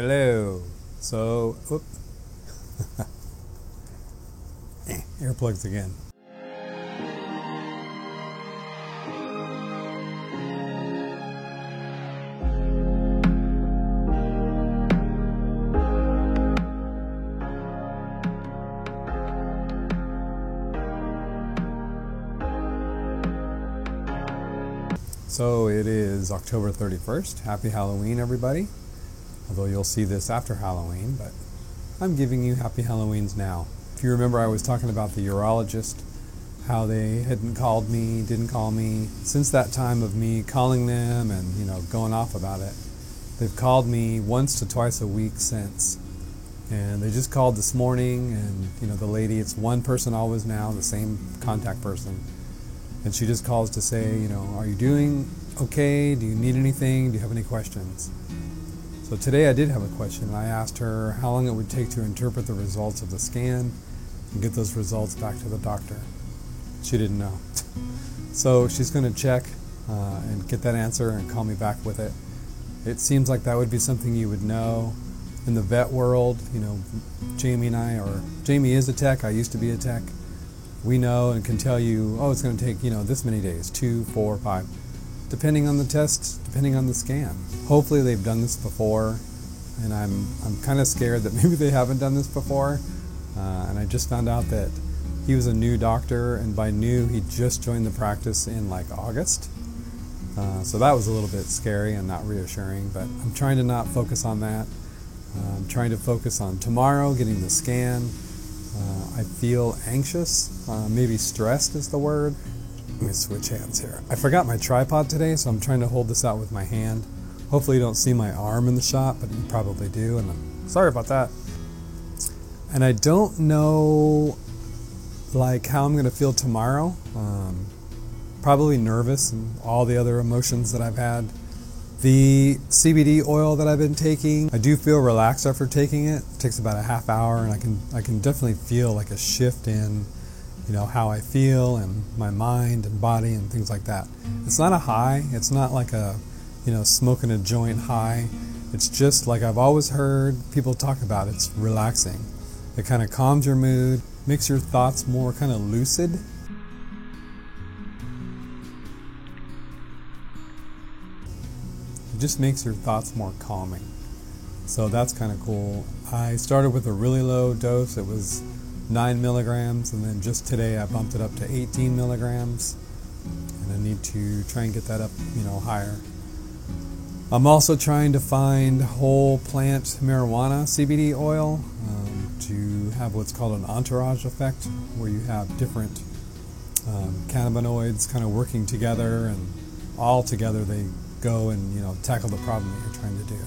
Hello. So, whoop. Earplugs again. So it is October 31st. Happy Halloween, everybody. Although you'll see this after Halloween, but I'm giving you happy Halloweens now. If you remember, I was talking about the urologist, how they hadn't called me, didn't call me. Since that time of me calling them and, going off about it, they've called me once to twice a week since. And they just called this morning, and, the lady, it's one person always now, the same contact person. And she just calls to say, are you doing okay? Do you need anything? Do you have any questions? So today I did have a question. I asked her how long it would take to interpret the results of the scan and get those results back to the doctor. She didn't know. So she's going to check and get that answer and call me back with it. It seems like that would be something you would know in the vet world. Jamie and I, or Jamie is a tech, I used to be a tech. We know and can tell you, it's going to take, this many days, 2, 4, 5, depending on the test, depending on the scan. Hopefully they've done this before, and I'm kind of scared that maybe they haven't done this before. And I just found out that he was a new doctor, and by new, he just joined the practice in like August. So that was a little bit scary and not reassuring, but I'm trying to not focus on that. I'm trying to focus on tomorrow, getting the scan. I feel anxious, maybe stressed is the word. Let me switch hands here. I forgot my tripod today, so I'm trying to hold this out with my hand. Hopefully you don't see my arm in the shot, but you probably do, and I'm sorry about that. And I don't know how I'm going to feel tomorrow. Probably nervous and all the other emotions that I've had. The CBD oil that I've been taking, I do feel relaxed after taking it. It takes about a half hour, and I can definitely feel like a shift in, how I feel and my mind and body and things like that. It's not a high. It's not like a, smoking a joint high. It's just like I've always heard people talk about. It's relaxing. It kind of calms your mood, makes your thoughts more kind of lucid. Just makes your thoughts more calming. So that's kind of cool. I started with a really low dose. It was 9 milligrams, and then just today I bumped it up to 18 milligrams, and I need to try and get that up, higher. I'm also trying to find whole plant marijuana CBD oil to have what's called an entourage effect, where you have different cannabinoids kind of working together, and all together they go and tackle the problem that you're trying to do.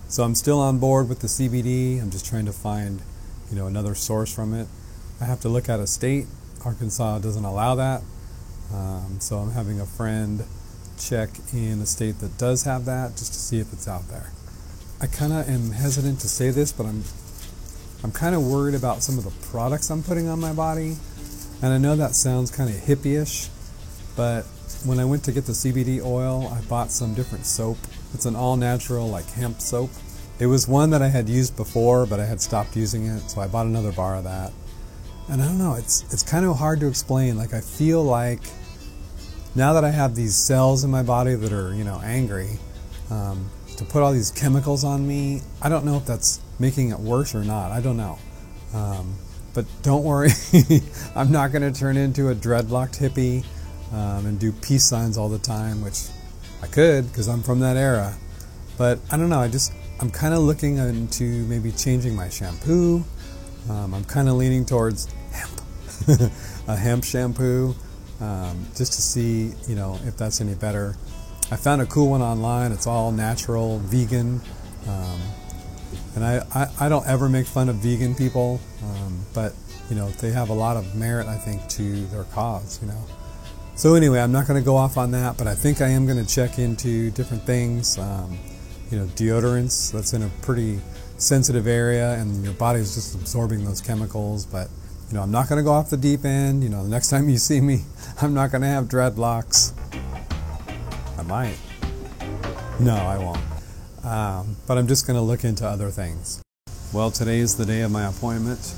So I'm still on board with the CBD. I'm just trying to find another source from it. I have to look at a state. Arkansas doesn't allow that, so I'm having a friend check in a state that does have that, just to see if it's out there. I kind of am hesitant to say this, but I'm kind of worried about some of the products I'm putting on my body, and I know that sounds kind of hippie-ish, but when I went to get the CBD oil, I bought some different soap. It's an all-natural, hemp soap. It was one that I had used before, but I had stopped using it, so I bought another bar of that. And I don't know, it's kind of hard to explain. I feel like now that I have these cells in my body that are, angry, to put all these chemicals on me, I don't know if that's making it worse or not. I don't know. But don't worry, I'm not going to turn into a dreadlocked hippie and do peace signs all the time, which I could because I'm from that era. But I don't know, I'm kind of looking into maybe changing my shampoo. I'm kind of leaning towards hemp, a hemp shampoo, just to see, if that's any better. I found a cool one online. It's all natural, vegan, and I don't ever make fun of vegan people, but they have a lot of merit, I think, to their cause. So anyway, I'm not going to go off on that, but I think I am going to check into different things. Deodorants, that's in a pretty sensitive area, and your body is just absorbing those chemicals. But I'm not going to go off the deep end. The next time you see me, I'm not going to have dreadlocks. I might. No, I won't. But I'm just going to look into other things. Well, today is the day of my appointment.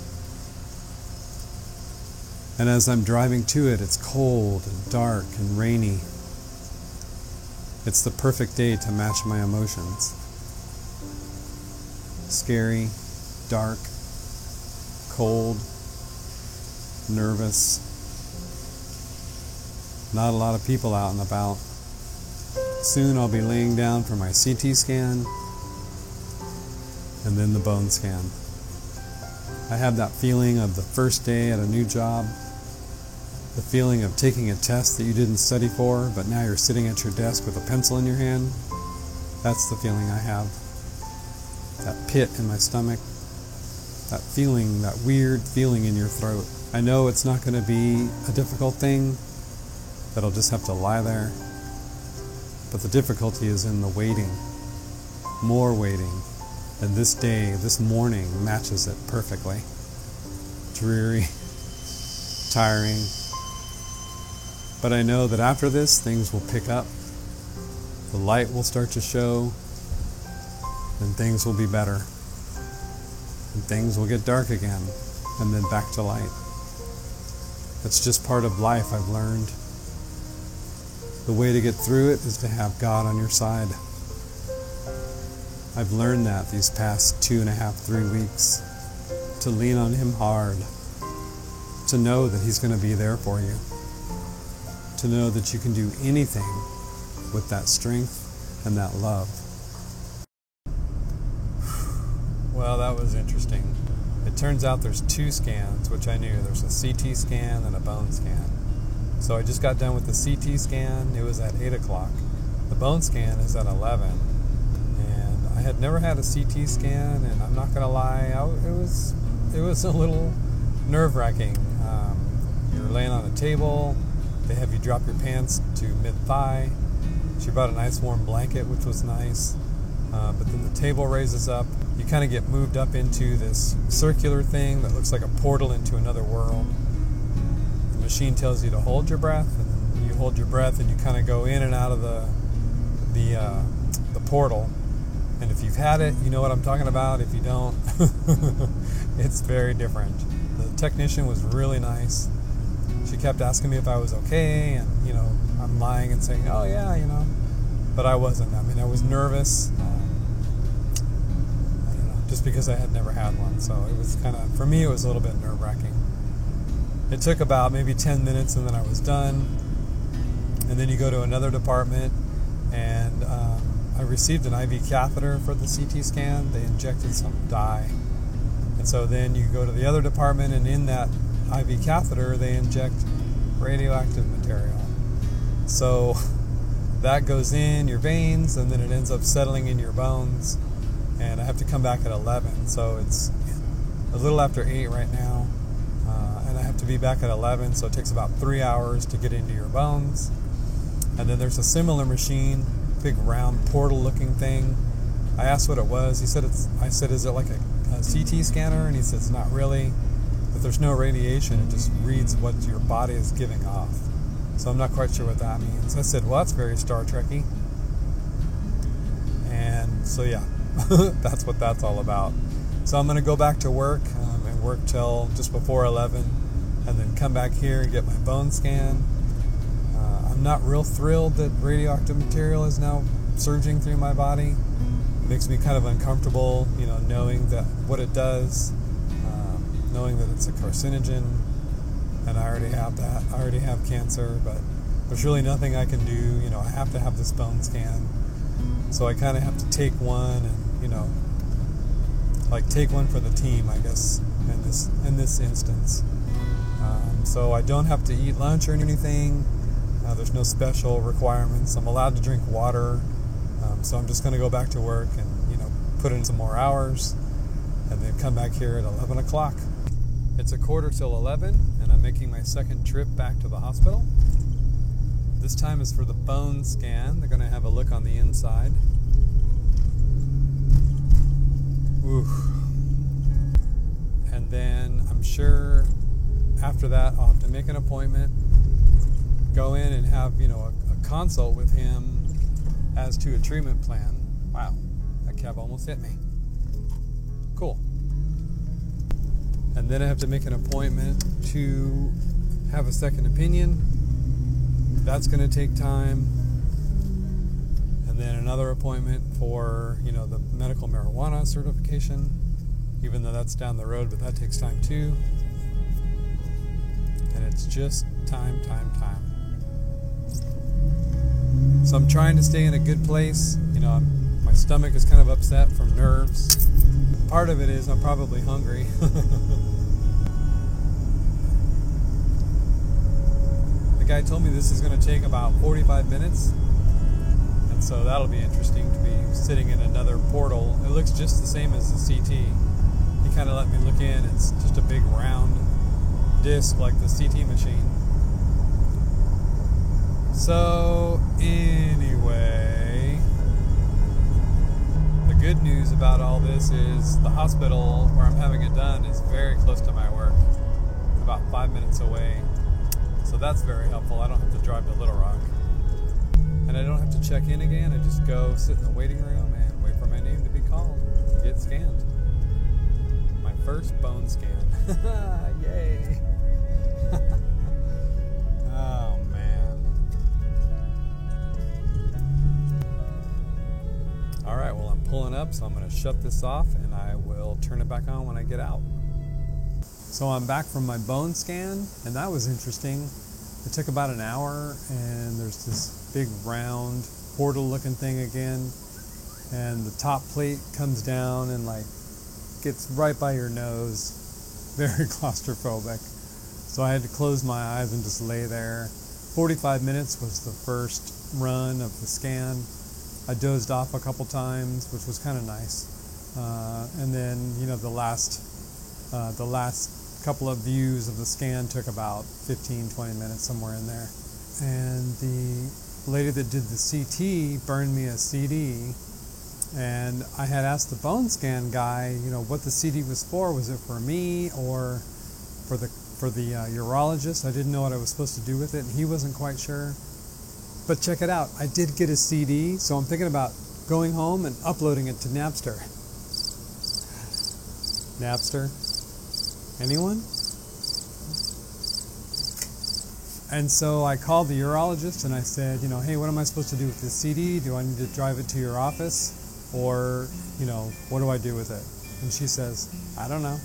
And as I'm driving to it, it's cold and dark and rainy. It's the perfect day to match my emotions. Scary, dark, cold, nervous. Not a lot of people out and about. Soon I'll be laying down for my CT scan and then the bone scan. I have that feeling of the first day at a new job, the feeling of taking a test that you didn't study for, but now you're sitting at your desk with a pencil in your hand. That's the feeling I have. That pit in my stomach, that feeling, that weird feeling in your throat. I know it's not going to be a difficult thing, that I'll just have to lie there. But the difficulty is in the waiting, more waiting. And this day, this morning, matches it perfectly. Dreary, tiring. But I know that after this, things will pick up. The light will start to show, and things will be better. And things will get dark again, and then back to light. It's just part of life, I've learned. The way to get through it is to have God on your side. I've learned that these past 2.5, 3 weeks. To lean on Him hard. To know that He's going to be there for you. To know that you can do anything with that strength and that love. Well, that was interesting. It turns out there's 2 scans, which I knew. There's a CT scan and a bone scan. So I just got done with the CT scan. It was at 8 o'clock. The bone scan is at 11. And I had never had a CT scan, and I'm not going to lie, it was a little nerve-wracking. You're laying on a table. They have you drop your pants to mid-thigh. She brought a nice warm blanket, which was nice. But then the table raises up. You kind of get moved up into this circular thing that looks like a portal into another world. The machine tells you to hold your breath, and then you hold your breath and you kind of go in and out of the portal. And if you've had it, you know what I'm talking about. If you don't, it's very different. The technician was really nice. She kept asking me if I was okay, and I'm lying and saying, oh yeah, but I wasn't. I mean, I was nervous. I don't know, just because I had never had one. So it was for me, it was a little bit nerve-wracking. It took about maybe 10 minutes, and then I was done. And then you go to another department, and I received an IV catheter for the CT scan. They injected some dye. And so then you go to the other department, and in that IV catheter, they inject radioactive material. So that goes in your veins, and then it ends up settling in your bones. And I have to come back at 11. So it's a little after 8 right now. And I have to be back at 11, so it takes about 3 hours to get into your bones. And then there's a similar machine, big round portal-looking thing. I asked what it was. I said, is it like a CT scanner? And he said, it's not really. But there's no radiation. It just reads what your body is giving off. So I'm not quite sure what that means. I said, well, that's very Star Trek-y. And so, yeah, that's what that's all about. So I'm going to go back to work and work till just before 11, and then come back here and get my bone scan. I'm not real thrilled that radioactive material is now surging through my body. It makes me kind of uncomfortable, knowing that what it does, knowing that it's a carcinogen, and I already have that. I already have cancer, but there's really nothing I can do. I have to have this bone scan. So I kind of have to take one and, take one for the team, I guess, in this instance. So I don't have to eat lunch or anything. There's no special requirements. I'm allowed to drink water. So I'm just going to go back to work and, put in some more hours and then come back here at 11 o'clock. It's 11:15, and I'm making my second trip back to the hospital. This time is for the bone scan. They're going to have a look on the inside. Ooh. And then I'm sure after that I'll have to make an appointment, go in and have, a consult with him as to a treatment plan. Wow. cab almost hit me. Cool. And then I have to make an appointment to have a second opinion. That's going to take time. And then another appointment for, the medical marijuana certification, even though that's down the road, but that takes time too. And it's just time. So I'm trying to stay in a good place. My stomach is kind of upset from nerves. Part of it is I'm probably hungry. The guy told me this is going to take about 45 minutes. And so that'll be interesting to be sitting in another portal. It looks just the same as the CT. He kind of let me look in. It's just a big round disc like the CT machine. So anyway, the good news about all this is the hospital where I'm having it done is very close to my work, about 5 minutes away. So that's very helpful. I don't have to drive to Little Rock. And I don't have to check in again. I just go sit in the waiting room and wait for my name to be called, get scanned. My first bone scan. Yay! Oh man. Alright, well I'm pulling up, so I'm going to shut this off and I will turn it back on when I get out. So I'm back from my bone scan, and that was interesting. It took about an hour, and there's this big round portal looking thing again, and the top plate comes down and gets right by your nose. Very claustrophobic. So I had to close my eyes and just lay there. 45 minutes was the first run of the scan. I dozed off a couple times, which was kind of nice. And then, the last couple of views of the scan took about 15-20 minutes, somewhere in there. And the lady that did the CT burned me a CD, and I had asked the bone scan guy, what the CD was for. Was it for me or for the urologist? I didn't know what I was supposed to do with it, and he wasn't quite sure. But check it out, I did get a CD, so I'm thinking about going home and uploading it to Napster. Napster? Anyone? And so I called the urologist and I said, hey, what am I supposed to do with this CD? Do I need to drive it to your office? Or, what do I do with it? And she says, I don't know.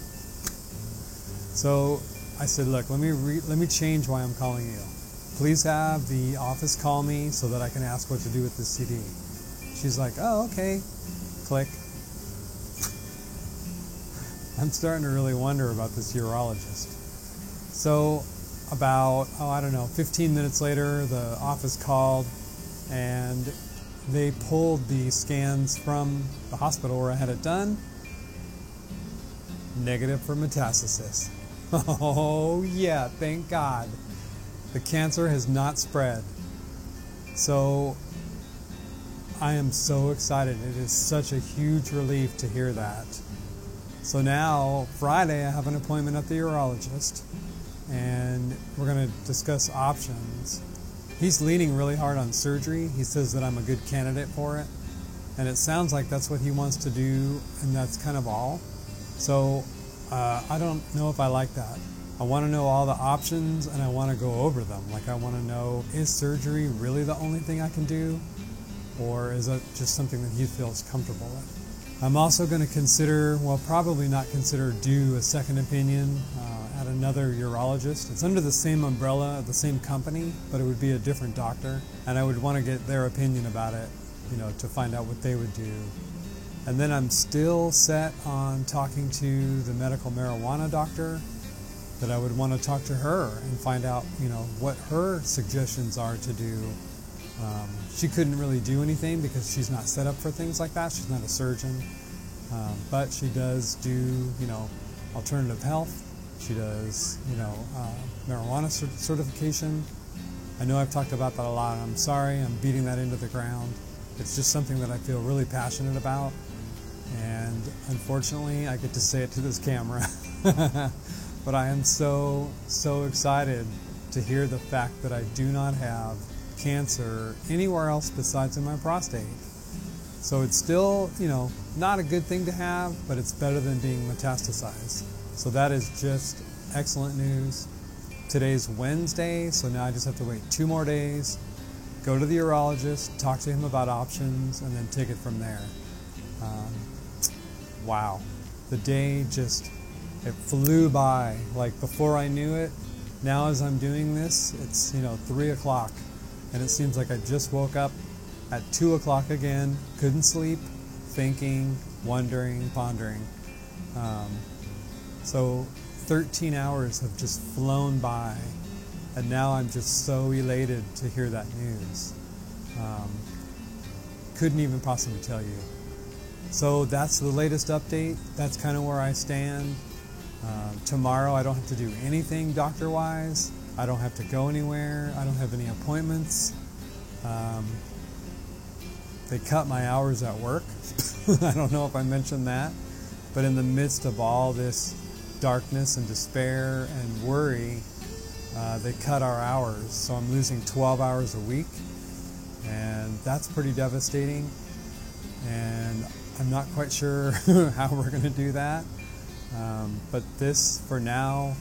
So I said, look, let me change why I'm calling you. Please have the office call me so that I can ask what to do with this CD. She's like, oh, okay. Click. I'm starting to really wonder about this urologist. So about, 15 minutes later, the office called and they pulled the scans from the hospital where I had it done. Negative for metastasis. Oh yeah, thank God. The cancer has not spread. So I am so excited. It is such a huge relief to hear that. So now, Friday, I have an appointment at the urologist, and we're going to discuss options. He's leaning really hard on surgery. He says that I'm a good candidate for it, and it sounds like that's what he wants to do, and that's kind of all. So I don't know if I like that. I want to know all the options, and I want to go over them. I want to know, is surgery really the only thing I can do, or is it just something that he feels comfortable with? I'm also going to consider, probably not consider, do a second opinion at another urologist. It's under the same umbrella, the same company, but it would be a different doctor. And I would want to get their opinion about it, to find out what they would do. And then I'm still set on talking to the medical marijuana doctor, that I would want to talk to her and find out, what her suggestions are to do. She couldn't really do anything because she's not set up for things like that. She's not a surgeon, but she does do, alternative health. She does, marijuana certification. I know I've talked about that a lot. I'm sorry, I'm beating that into the ground. It's just something that I feel really passionate about, and unfortunately, I get to say it to this camera. But I am so excited to hear the fact that I do not have cancer anywhere else besides in my prostate. So it's still, not a good thing to have, but it's better than being metastasized. So that is just excellent news. Today's Wednesday, so now I just have to wait 2 more days, go to the urologist, talk to him about options, and then take it from there. Wow. The day it flew by. Like before I knew it, now as I'm doing this, it's 3 o'clock, and it seems like I just woke up at 2 o'clock again, couldn't sleep, thinking, wondering, pondering. So 13 hours have just flown by, and now I'm just so elated to hear that news. Couldn't even possibly tell you. So that's the latest update. That's kind of where I stand. Tomorrow I don't have to do anything doctor-wise. I don't have to go anywhere. I don't have any appointments. They cut my hours at work. I don't know if I mentioned that, but in the midst of all this darkness and despair and worry, they cut our hours. So I'm losing 12 hours a week, and that's pretty devastating. And I'm not quite sure how we're going to do that. But this, for now,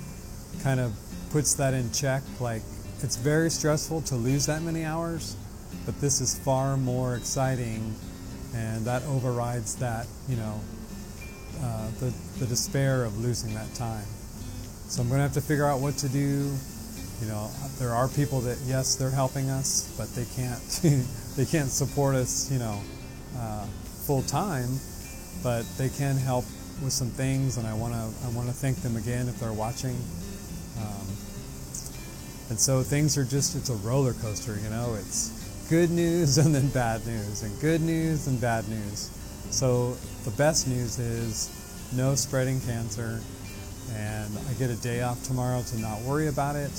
kind of puts that in check. Like, it's very stressful to lose that many hours, but this is far more exciting, and that overrides that, the despair of losing that time. So I'm going to have to figure out what to do. There are people that, yes, they're helping us, but they can't support us, full time, but they can help with some things, and I want to thank them again if they're watching. And so things are it's a roller coaster, It's good news and then bad news, and good news and bad news. So the best news is no spreading cancer, and I get a day off tomorrow to not worry about it.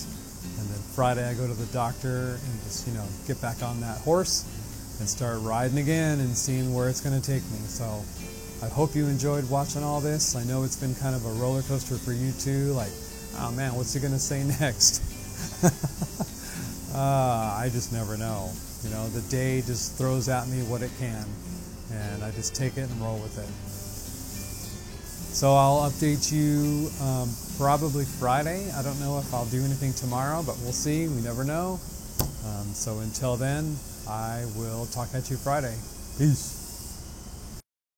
And then Friday I go to the doctor and just, get back on that horse and start riding again and seeing where it's going to take me. So I hope you enjoyed watching all this. I know it's been kind of a roller coaster for you too. Like, oh man, what's he going to say next? I just never know. The day just throws at me what it can, and I just take it and roll with it. So I'll update you probably Friday. I don't know if I'll do anything tomorrow, but we'll see. We never know. So until then, I will talk at you Friday. Peace.